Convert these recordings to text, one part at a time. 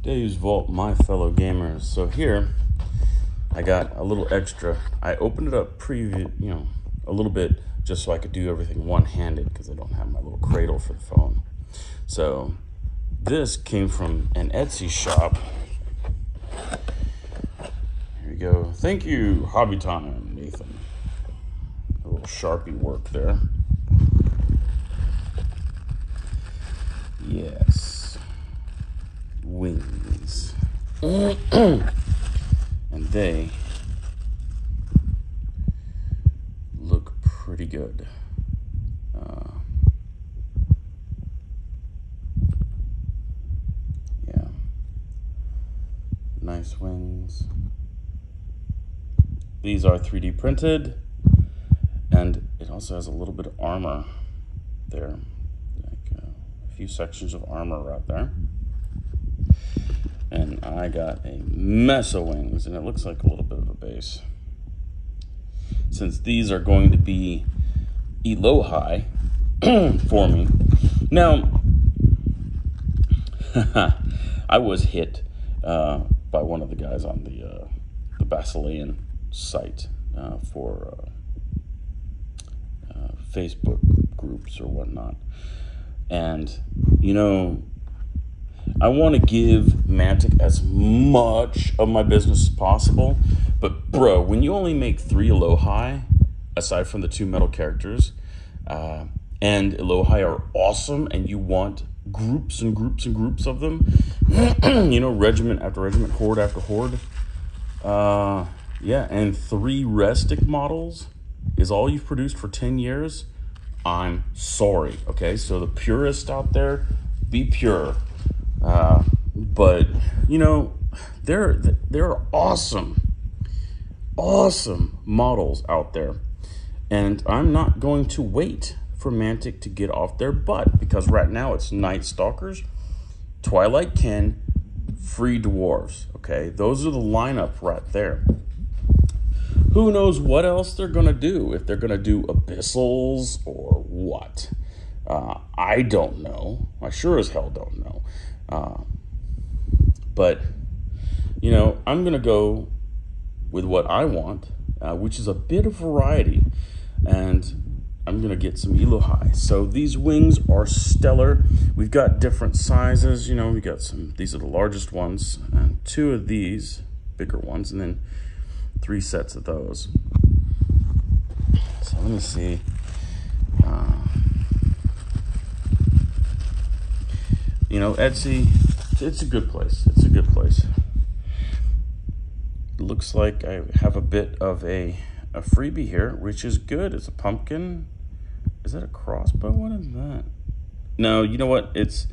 Dave's Vault, my fellow gamers. So here, I got a little extra. I opened it up a little bit just so I could do everything one-handed because I don't have my little cradle for the phone. So this came from an Etsy shop. Here we go. Thank you, Hobby Time, Nathan. A little Sharpie work there. Yes. Wings. And they look pretty good. Yeah. Nice wings. These are 3D printed, and it also has a little bit of armor there, like a few sections of armor right there. And I got a mess of wings, and it looks like a little bit of a base. Since these are going to be Elohi for me. Now, I was hit by one of the guys on the Basilean site for Facebook groups or whatnot. And, you know, I want to give Mantic as much of my business as possible, but bro, when you only make 3 Elohi, aside from the 2 metal characters, and Elohi are awesome, and you want groups and groups and groups of them, you know, regiment after regiment, horde after horde, yeah, and 3 Restic models is all you've produced for 10 years, I'm sorry, okay? So the purists out there, be pure. But you know, there are awesome models out there, and I'm not going to wait for Mantic to get off their butt, because right now it's Night Stalkers, Twilight Kin, Free Dwarves. Okay, those are the lineup right there. Who knows what else they're gonna do, if they're gonna do Abyssals or what. I don't know. I sure as hell don't know. But, you know, I'm going to go with what I want, which is a bit of variety. And I'm going to get some Elohi. So these wings are stellar. We've got different sizes. You know, we got these are the largest ones, and 2 of these bigger ones, and then 3 sets of those. So let me see. You know, Etsy, it's a good place. It's a good place. It looks like I have a bit of a freebie here, which is good. It's a pumpkin. Is that a crossbow? What is that? No, you know what? It's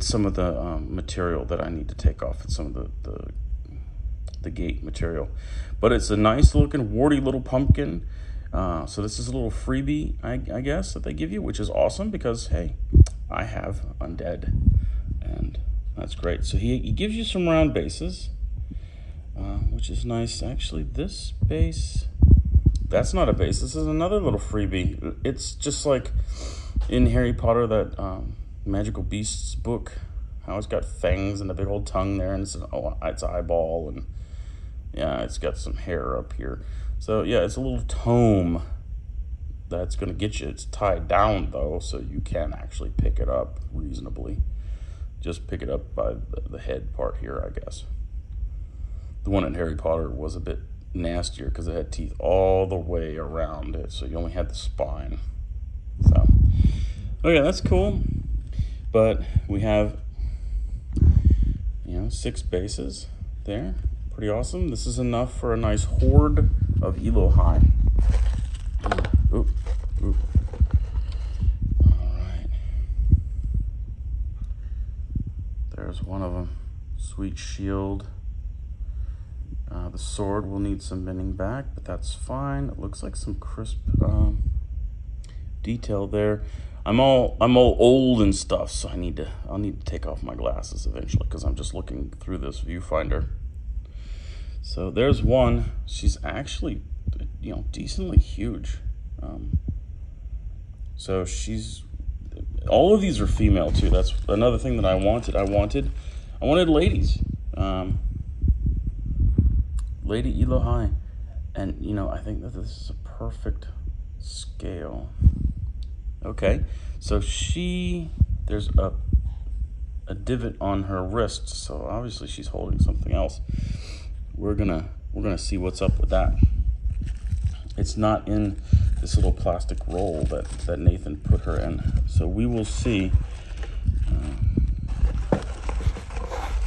some of the material that I need to take off. It's some of the gate material. But it's a nice looking, warty little pumpkin. So this is a little freebie, I guess, that they give you, which is awesome because, hey, I have undead, and that's great. So he gives you some round bases, which is nice. Actually, this base, that's not a base. This is another little freebie. It's just like in Harry Potter, that Magical Beasts book, how it's got fangs and a big old tongue there, and it's eyeball, and yeah, it's got some hair up here. So yeah, it's a little tome that's going to get you. It's tied down though, so you can actually pick it up reasonably. Just pick it up by the head part here, I guess. The one in Harry Potter was a bit nastier because it had teeth all the way around it, so you only had the spine. So, okay, that's cool. But we have, you know, 6 bases there. Pretty awesome. This is enough for a nice horde of Elohi. Oop, oop. All right. There's one of them. Sweet shield. The sword will need some bending back, but that's fine. It looks like some crisp detail there. I'm all old and stuff, so I'll need to take off my glasses eventually because I'm just looking through this viewfinder. So there's one. She's actually, you know, decently huge. So she's, all of these are female too. That's another thing that I wanted. I wanted ladies. Lady Elohi. And, you know, I think that this is a perfect scale. Okay, so there's a divot on her wrist, so obviously she's holding something else. We're gonna see what's up with that. It's not in this little plastic roll that Nathan put her in, so we will see.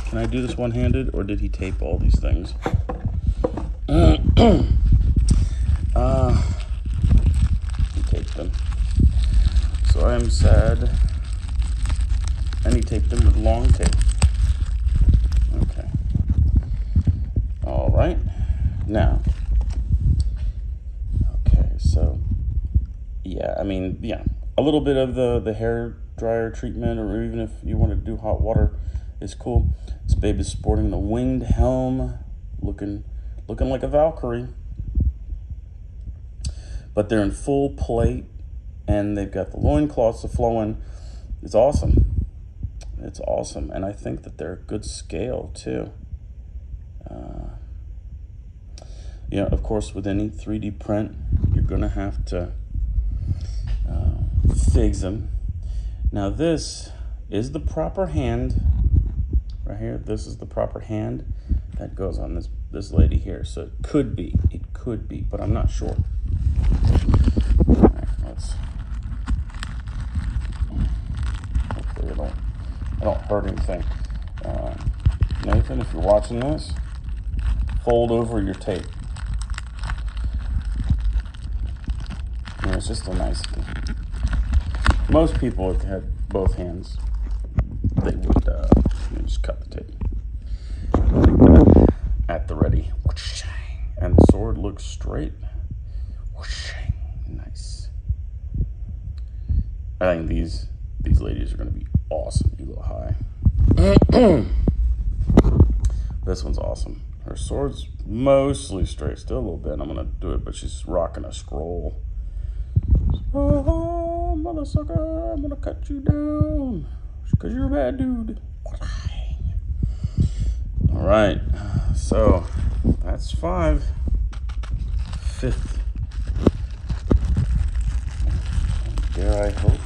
Can I do this one-handed, or did he tape all these things? He taped them. So I am sad. And he taped them with long tape. Okay. All right. Now. Okay, so yeah, I mean, yeah, a little bit of the hair dryer treatment, or even if you want to do hot water, is cool. This babe is sporting the winged helm, looking like a Valkyrie. But they're in full plate, and they've got the loincloths flowing. It's awesome. It's awesome, and I think that they're a good scale too. Yeah, of course, with any 3D print, you're gonna have to figs them. Now this is the proper hand right here. This is the proper hand that goes on this lady here. So it could be, but I'm not sure. All right, hopefully I don't hurt anything. Nathan, if you're watching this, fold over your tape. Yeah, it's just a nice thing. Most people that had both hands, they would just cut the tape at the ready. And the sword looks straight. Nice. I think these ladies are going to be awesome. Elohi. This one's awesome. Her sword's mostly straight, still a little bit. I'm going to do it, but she's rocking a scroll. Oh, mother sucker, I'm going to cut you down because you're a bad dude. All right, so that's 5. 5th. Dare I hope?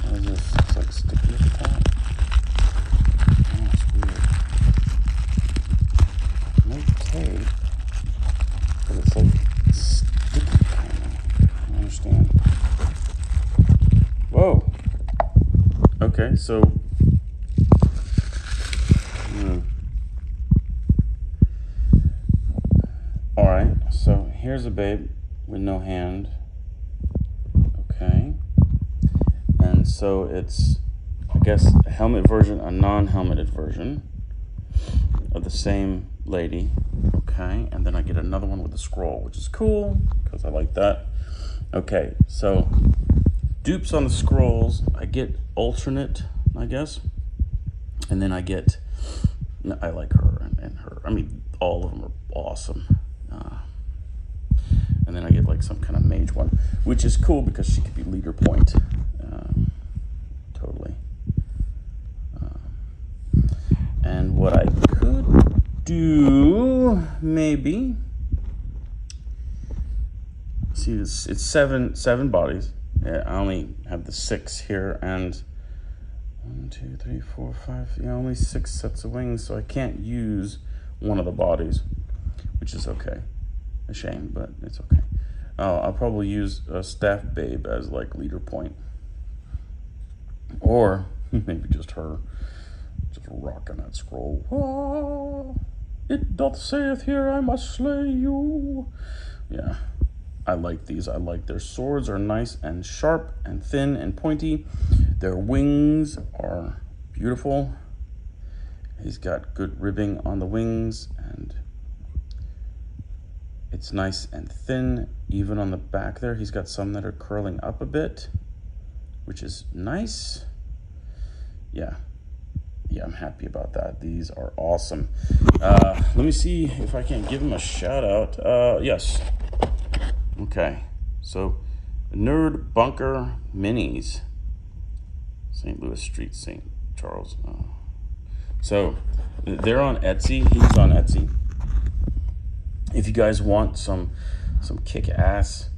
What is this? It's like sticky at the top. Oh, it's weird. No tape, but it's like sticky kind of. I don't understand. Whoa. Okay, so. All right, so here's a babe with no hand. Okay. And so it's, I guess, a helmet version, a non-helmeted version of the same lady. Okay, and then I get another one with a scroll, which is cool because I like that. Okay, so dupes on the scrolls. I get alternate, I guess, and then I like her and her. I mean, all of them are awesome. And then I get like some kind of mage one, which is cool because she could be leader point. Totally. And what I could do, maybe, see, it's seven bodies. Yeah, I only have the 6 here, and 1, 2, 3, 4, 5. Yeah, only 6 sets of wings, so I can't use one of the bodies, which is okay. A shame, but it's okay. I'll probably use a staff babe as like leader point, or maybe just her, just rocking that scroll. Ah, it doth saith here, I must slay you. Yeah, I like these. I like their swords are nice and sharp and thin and pointy. Their wings are beautiful. He's got good ribbing on the wings, and it's nice and thin. Even on the back there, he's got some that are curling up a bit, which is nice. Yeah, I'm happy about that. These are awesome. Let me see if I can give him a shout out. Yes. Okay, so Nerd Bunker Minis, St. Louis Street, St. Charles. So they're on Etsy. He's on Etsy. If you guys want some kick-ass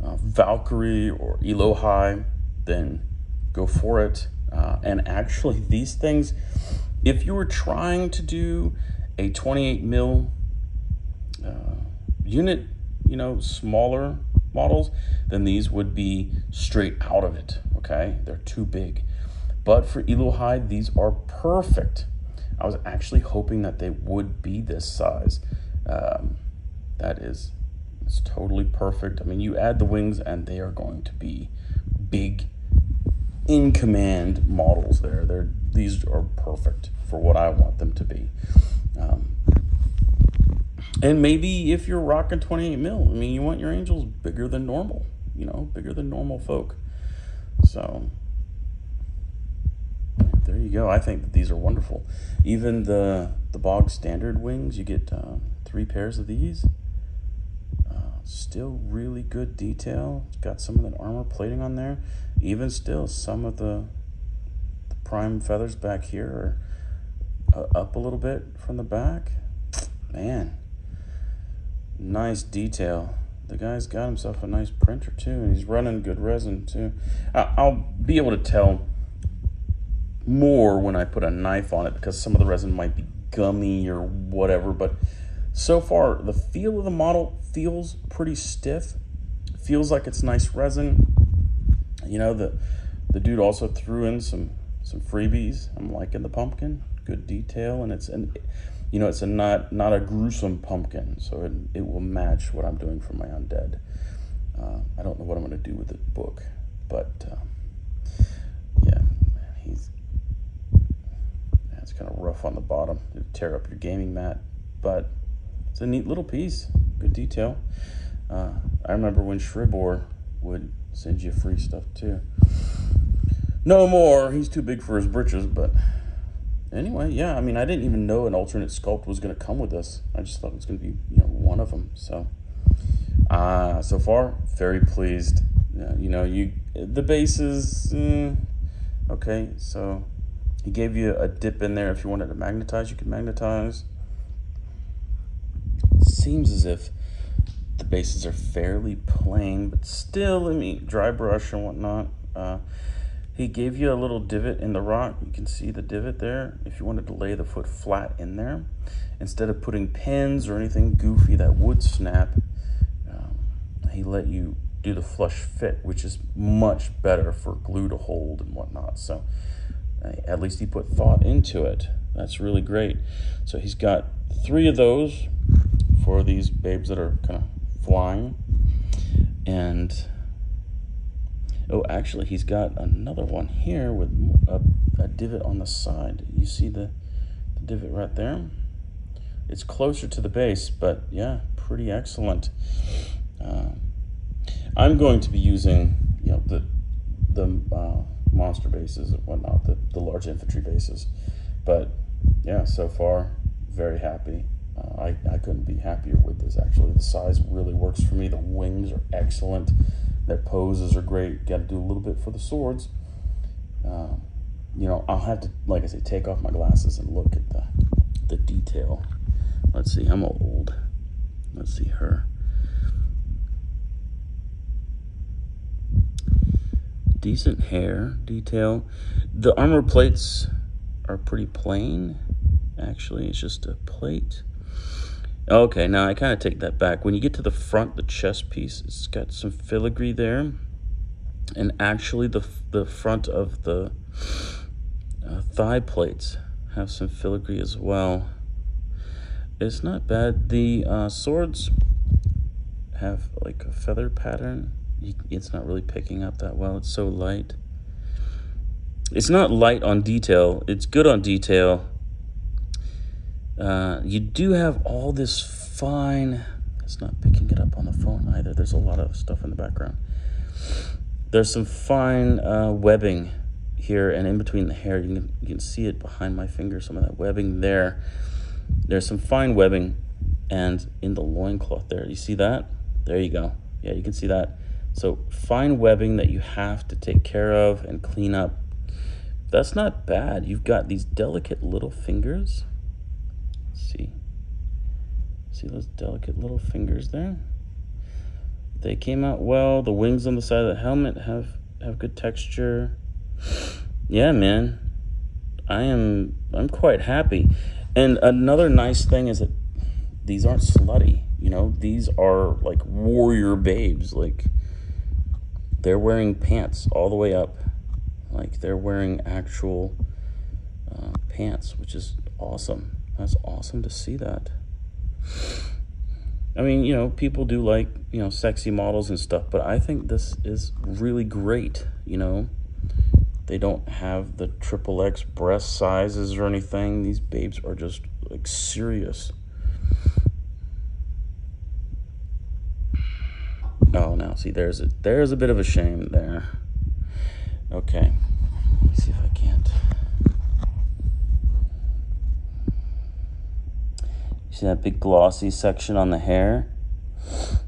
Valkyrie or Elohi, then go for it. And actually, these things, if you were trying to do a 28 mil unit, you know, smaller models, then these would be straight out of it. Okay, they're too big. But for Elohi, these are perfect. I was actually hoping that they would be this size. It's totally perfect. I mean, you add the wings and they are going to be big, in command models there. These are perfect for what I want them to be. And maybe if you're rocking 28 mil, I mean, you want your angels bigger than normal, you know, bigger than normal folk. So there you go. I think that these are wonderful. Even the bog standard wings, you get 3 pairs of these. Still really good detail. It's got some of that armor plating on there. Even still, some of the prime feathers back here are up a little bit from the back. Man, nice detail. The guy's got himself a nice printer too, and he's running good resin too. I'll be able to tell more when I put a knife on it, because some of the resin might be gummy or whatever, but so far the feel of the model feels pretty stiff. Feels like it's nice resin. You know, the dude also threw in some freebies. I'm liking the pumpkin, good detail, and it's not a gruesome pumpkin, so it will match what I'm doing for my undead. I don't know what I'm going to do with the book, but yeah, it's kind of rough on the bottom. It'll tear up your gaming mat, but it's a neat little piece, good detail. I remember when Shribor would send you free stuff too. No more, he's too big for his britches, but anyway, yeah, I mean, I didn't even know an alternate sculpt was going to come with this. I just thought it was going to be, you know, one of them. So, so far, very pleased. You know, the bases, okay, so he gave you a dip in there. If you wanted to magnetize, you could magnetize. Seems as if the bases are fairly plain, but still, I mean, dry brush and whatnot. He gave you a little divot in the rock. You can see the divot there. If you wanted to lay the foot flat in there, instead of putting pins or anything goofy that would snap, he let you do the flush fit, which is much better for glue to hold and whatnot. So at least he put thought into it. That's really great. So he's got 3 of those for these babes that are kind of flying. And oh, actually, he's got another one here with a divot on the side. You see the divot right there? It's closer to the base, but yeah, pretty excellent. I'm going to be using, you know, the monster bases and whatnot, the large infantry bases. But yeah, so far, very happy. I couldn't be happier with this, actually. The size really works for me. The wings are excellent. Their poses are great. Got to do a little bit for the swords. You know, I'll have to, like I say, take off my glasses and look at the detail. Let's see, I'm old. Let's see her. Decent hair detail. The armor plates are pretty plain. Actually, it's just a plate. Okay, now I kind of take that back. When you get to the front, the chest piece, it's got some filigree there. And actually, the front of the thigh plates have some filigree as well. It's not bad. The swords have like a feather pattern. It's not really picking up that well. It's so light. It's not light on detail. It's good on detail. You do have all this fine... It's not picking it up on the phone either. There's a lot of stuff in the background. There's some fine webbing here, and in between the hair. You can see it behind my finger, some of that webbing there. There's some fine webbing, and in the loincloth there. You see that? There you go. Yeah, you can see that. So fine webbing that you have to take care of and clean up. That's not bad. You've got these delicate little fingers. Let's see. See those delicate little fingers there? They came out well. The wings on the side of the helmet have good texture. Yeah, man. I'm quite happy. And another nice thing is that these aren't slutty, you know? These are like warrior babes. Like, they're wearing pants all the way up. Like, they're wearing actual pants, which is awesome. That's awesome to see that. I mean, you know, people do like, you know, sexy models and stuff, but I think this is really great, you know? They don't have the XXX breast sizes or anything. These babes are just, like, serious. Oh, now, see, there's a bit of a shame there. Okay. Let me see if I can't. You see that big glossy section on the hair?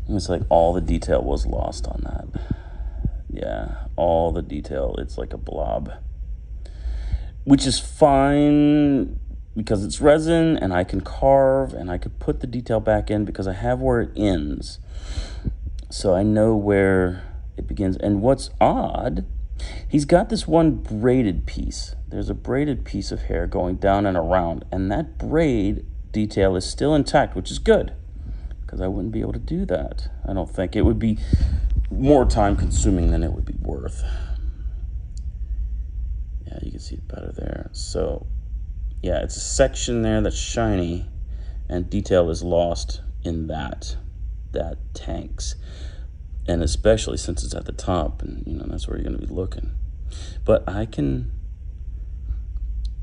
It's like all the detail was lost on that. Yeah, all the detail. It's like a blob. Which is fine because it's resin and I can carve and I could put the detail back in because I have where it ends. So I know where it begins. And what's odd, he's got this one braided piece. There's a braided piece of hair going down and around. And that braid detail is still intact, which is good. Because I wouldn't be able to do that. I don't think. It would be more time consuming than it would be worth. Yeah, you can see it better there. So, yeah, it's a section there that's shiny. And detail is lost in that tanks. And especially since it's at the top, and you know that's where you're going to be looking. But I can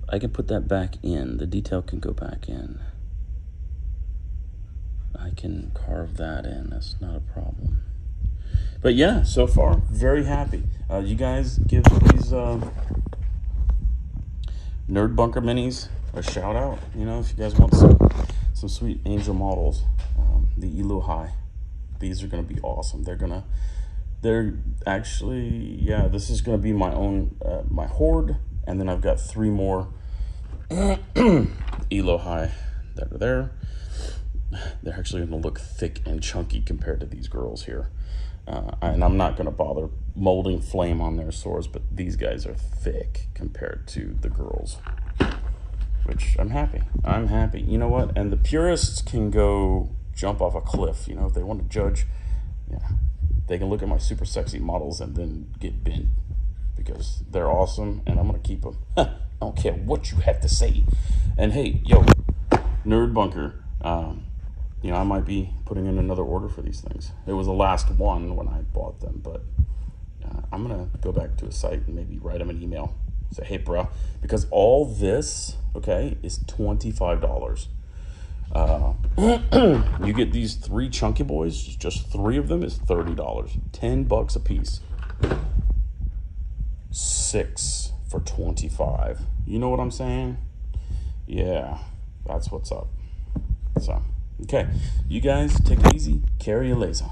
put that back in. The detail can go back in. I can carve that in. That's not a problem. But yeah, so far very happy. You guys give these Nerd Bunker minis a shout out. You know, if you guys want some sweet angel models, the Elohi. These are going to be awesome. They're actually, yeah, this is going to be my own, my horde. And then I've got 3 more Elohi that are there. They're actually going to look thick and chunky compared to these girls here. And I'm not going to bother molding flame on their swords, but these guys are thick compared to the girls. Which I'm happy. I'm happy. You know what? And the purists can go jump off a cliff, you know, if they want to judge. Yeah, they can look at my super sexy models and then get bent because they're awesome and I'm gonna keep them. I don't care what you have to say. And hey, yo, Nerd Bunker, you know, I might be putting in another order for these things. It was the last one when I bought them, but I'm gonna go back to a site and maybe write them an email, say, hey bro, because all this, okay, is $25. You get these 3 chunky boys, just 3 of them is $30, $10 a piece. 6 for $25. You know what I'm saying? Yeah, that's what's up. So, okay, you guys take it easy, carry your laser.